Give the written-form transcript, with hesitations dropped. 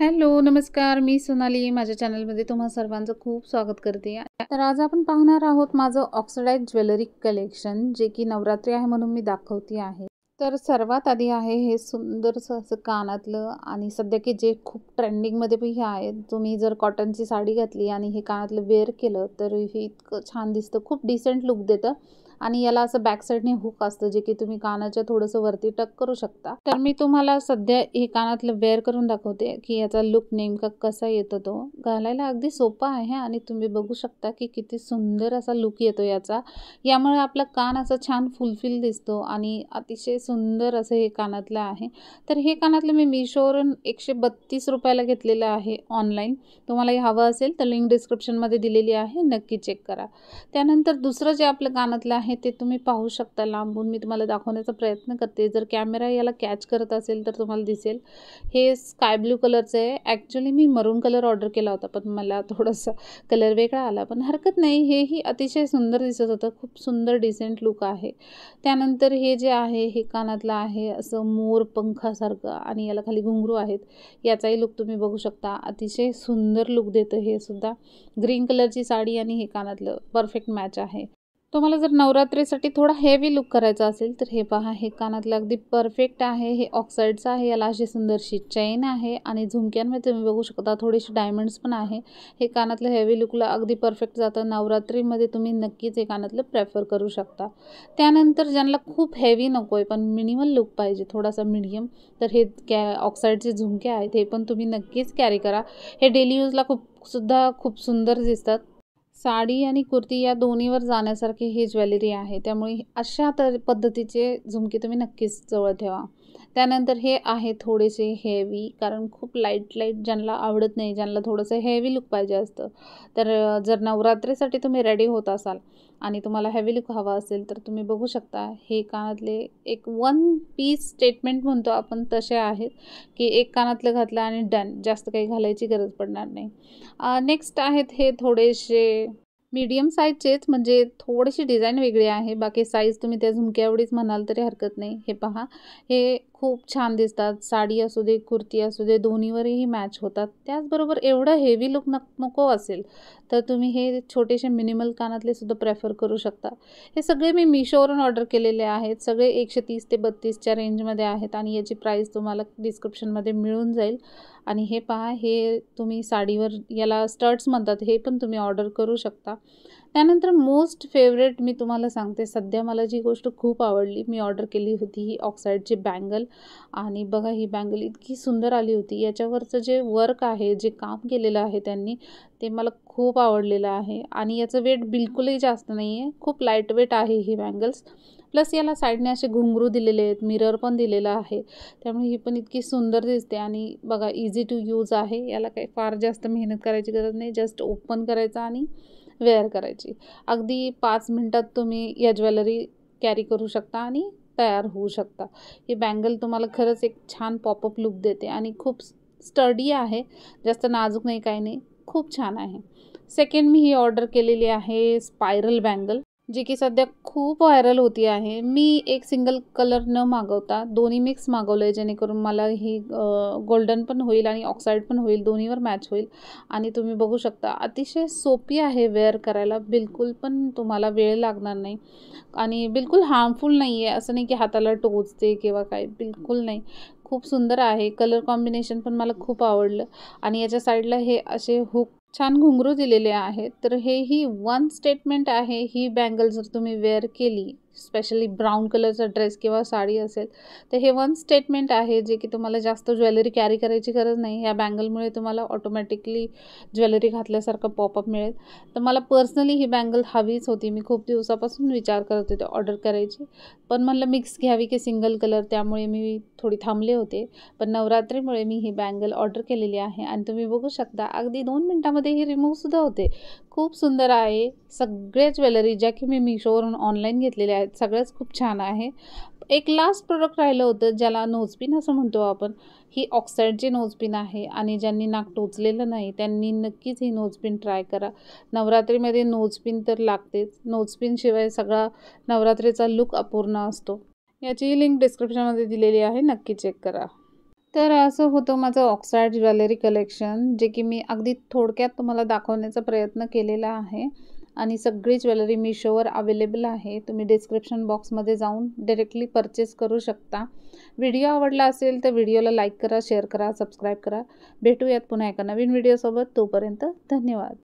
Hello, नमस्कार. मी सोनाली. माझ्या चॅनलमध्ये तुम्हा सर्वांचं खूप स्वागत करते. तर आज आपण पाहणार आहोत माझं ऑक्सिडाइज ज्वेलरी कलेक्शन, जे की नवरात्री आहे म्हणून मी दाखवते आहे. तर सर्वात आधी आहे हे सुंदरसं असं कानातलं आणि सध्या की जे खूप ट्रेंडिंगमध्ये पण हे आहे. तुम्ही जर कॉटनची साडी घातली आणि हे कानातलं वेअर केलं तर हे इतकं छान दिसतं. खूप डिसेंट लुक देतं. आणि याला असं बॅक साईडने हुक असतं, जे की तुम्ही कानाच्या थोडंसं वरती टक करू शकता. तर मी तुम्हाला सध्या हे कानातलं वेअर करून दाखवते की याचा लुक नेमका कसा येतो. तो घालायला अगदी सोपा आहे आणि तुम्ही बघू शकता की किती सुंदर असा लुक येतो याचा. यामुळे आपला कान असा छान फुलफिल दिसतो आणि अतिशय सुंदर असं हे कानातलं आहे. तर हे कानातलं मी मिशोवरून 132 रुपयाला घेतलेलं आहे ऑनलाईन. तुम्हाला हे हवं असेल तर लिंक डिस्क्रिप्शनमध्ये दिलेली आहे, नक्की चेक करा. त्यानंतर दुसरं जे आपलं कानातलं आहे ते तुम्ही पाहू शकता लांबून. मी तुम्हाला दाखवण्याचा प्रयत्न करते. जर कॅमेरा याला कॅच करत असेल तर तुम्हाला दिसेल. हे स्काय ब्लू कलरचं आहे. ॲक्च्युली मी मरून कलर ऑर्डर केला होता, पण मला थोडंसं कलर वेगळा आला, पण हरकत नाही. हेही अतिशय सुंदर दिसत होतं. खूप सुंदर डिसेंट लुक आहे. त्यानंतर हे जे आहे हे कानातलं आहे असं मोर पंखासारखं आणि याला खाली घुंगरू आहेत. याचाही लुक तुम्ही बघू शकता. अतिशय सुंदर लुक देतं हे सुद्धा. ग्रीन कलरची साडी आणि हे कानातलं परफेक्ट मॅच आहे. तुम्हाला जर नवरात्रीसाठी थोडा हेवी लुक करायचा असेल तर हे पहा, हे कानातलं अगदी परफेक्ट आहे. हे ऑक्साईडचं आहे. याला अशी सुंदरशी चेन आहे आणि झुमक्यांमध्ये तुम्ही बघू शकता थोडेसे डायमंड्स पण आहे. हे कानातलं हेवी लुकला अगदी परफेक्ट जातं. नवरात्रीमध्ये तुम्ही नक्कीच हे कानातलं प्रेफर करू शकता. त्यानंतर ज्यांना खूप हेवी नको आहे पण मिनिमल लुक पाहिजे थोडासा मीडियम, तर हे ऑक्साईडचे झुमके आहेत, हे पण तुम्ही नक्कीच कॅरी करा. हे डेली यूजला खूप सुंदर दिसतात. साडी आणि कुर्ती या दोन्हीवर जाण्यासारखी ही ज्वेलरी आहे. त्यामुळे अशा पद्धतीचे झुमके तुम्ही नक्कीच जवळ ठेवा. त्यानंतर हे आहे थोडेसे हेवी, कारण खूप लाईट ज्यांना आवडत नाही, ज्यांना थोडंसं हेवी लुक पाहिजे असतं. तर जर नवरात्रीसाठी तुम्ही रेडी होत असाल आणि तुम्हाला हेवी लुक हवा असेल तर तुम्ही बघू शकता. हे कानातले एक वन पीस स्टेटमेंट म्हणतो आपण तसे आहेत, की एक कानातलं घातलं आणि डन. जास्त काही घालायची गरज पडणार नाही. नेक्स्ट आहेत हे थोडेसे मीडियम साईजचेच, म्हणजे थोडीशी डिझाईन वेगळी आहे. बाकी साईज तुम्ही त्या झुमक्या एवढीच म्हणाल तरी हरकत नाही. हे पहा, हे खूप छान दिसतात. साडी असू दे, कुर्ती असू दे, दोन्हीवरही मॅच होतात. त्याचबरोबर एवढं हेवी लुक नको असेल तर तुम्ही हे छोटेसे मिनिमल कानातले सुद्धा प्रेफर करू शकता. हे सगळे मी मिशोवरून ऑर्डर केलेले आहेत. सगळे 130 ते 32च्या रेंजमध्ये आहेत आणि याची प्राईस तुम्हाला डिस्क्रिप्शनमध्ये मिळून जाईल. आणि हे पहा, हे तुम्ही साडीवर, याला स्टड्स म्हणतात, हे पण तुम्ही ऑर्डर करू शकता. त्यानंतर मोस्ट फेवरेट मी तुम्हाला सांगते, सध्या मला जी गोष्ट खूप आवडली, मी ऑर्डर केली होती ही ऑक्साईडची बँगल. आणि बघा, ही बँगल इतकी सुंदर आली होती. याच्यावरचं जे वर्क आहे, जे काम केलेलं आहे त्यांनी, ते मला खूप आवडलेलं आहे. आणि याचं वेट बिलकुलही जास्त नाही आहे. खूप लाईट वेट आहे ही बँगल्स. प्लस याला साईडने असे घुंगरू दिलेले आहेत, मिरर पण दिलेला आहे. त्यामुळे ही पण इतकी सुंदर दिसते. आणि बघा, इझी टू यूज आहे. याला काही फार जास्त मेहनत करायची गरज नाही. जस्ट ओपन करायचं आणि वेअर करायची. अगदी 5 मिनिटात तुम्ही या ज्वेलरी कॅरी करू शकता आणि तयार होऊ शकता. ही बँगल तुम्हाला खरंच एक छान पॉपअप लुक देते आणि खूप स्टडी आहे. जास्त नाजूक नाही, काही नाही. खूप छान आहे. सेकंड मी ही ऑर्डर केलेली आहे स्पायरल बँगल, जी की सध्या खूप व्हायरल होती आहे. मी एक सिंगल कलर न मागवता दोन्ही मिक्स मागवलं आहे, जेणेकरून मला ही गोल्डन पण होईल आणि ऑक्साईड पण होईल, दोन्हीवर मॅच होईल. आणि तुम्ही बघू शकता अतिशय सोपी आहे वेअर करायला. बिलकुल पण तुम्हाला वेळ लागणार नाही आणि बिलकुल हार्मफुल नाही आहे. असं नाही की हाताला टोचते किंवा काय, बिलकुल नाही. खूप सुंदर आहे. कलर कॉम्बिनेशन पण मला खूप आवडलं. आणि याच्या साईडला हे असे हुक छान घुंगरू दिलेले आहेत. तर ही वन स्टेटमेंट आहे. ही बँगल जर तुम्ही वेअर केली, स्पेशली ब्राऊन कलरचा ड्रेस किंवा साडी असेल, तर हे वन स्टेटमेंट आहे, जे की तुम्हाला जास्त ज्वेलरी कॅरी करायची गरज नाही. या बँगलमुळे तुम्हाला ऑटोमॅटिकली ज्वेलरी घातल्यासारखं पॉपअप मिळेल. तर मला पर्सनली ही बँगल हवीच होती. मी खूप दिवसापासून विचार करत होते ऑर्डर करायची, पण म्हणलं मिक्स घ्यावी की सिंगल कलर, त्यामुळे मी थोडी थांबले होते. पण नवरात्रीमुळे मी ही बँगल ऑर्डर केलेली आहे आणि तुम्ही बघू शकता अगदी 2 मिनिटामध्ये ही रिमूव्हसुद्धा होते. खूप सुंदर आहे. सगळ्या ज्वेलरी ज्या की मी मिशोवरून ऑनलाईन घेतलेल्या आहेत, सगळ्याच खूप छान आहे. एक लास्ट प्रोडक्ट राहिलं होतं, ज्याला नोजपिन असं म्हणतो आपण. ही ऑक्साईडची नोजपिन आहे आणि ज्यांनी नाक टोचलेलं नाही त्यांनी नक्कीच ही नोजपिन ट्राय करा. नवरात्रीमध्ये नोजपिन तर लागतेच. नोजपिनशिवाय सगळा नवरात्रीचा लुक अपूर्ण असतो. याचीही लिंक डिस्क्रिप्शनमध्ये दिलेली आहे, नक्की चेक करा. तर असं होतं माझं ऑक्साईड ज्वेलरी कलेक्शन, जे की मी अगदी थोडक्यात तुम्हाला दाखवण्याचा प्रयत्न केलेला आहे. आणि सगळी ज्वेलरी Meeshoवर अवेलेबल आहे. तुम्ही डिस्क्रिप्शन बॉक्समध्ये जाऊन डायरेक्टली परचेस करू शकता. व्हिडिओ आवडला असेल तर व्हिडिओला लाईक करा, शेअर करा, सबस्क्राईब करा. भेटूयात पुन्हा एका नवीन व्हिडिओसोबत. तोपर्यंत धन्यवाद.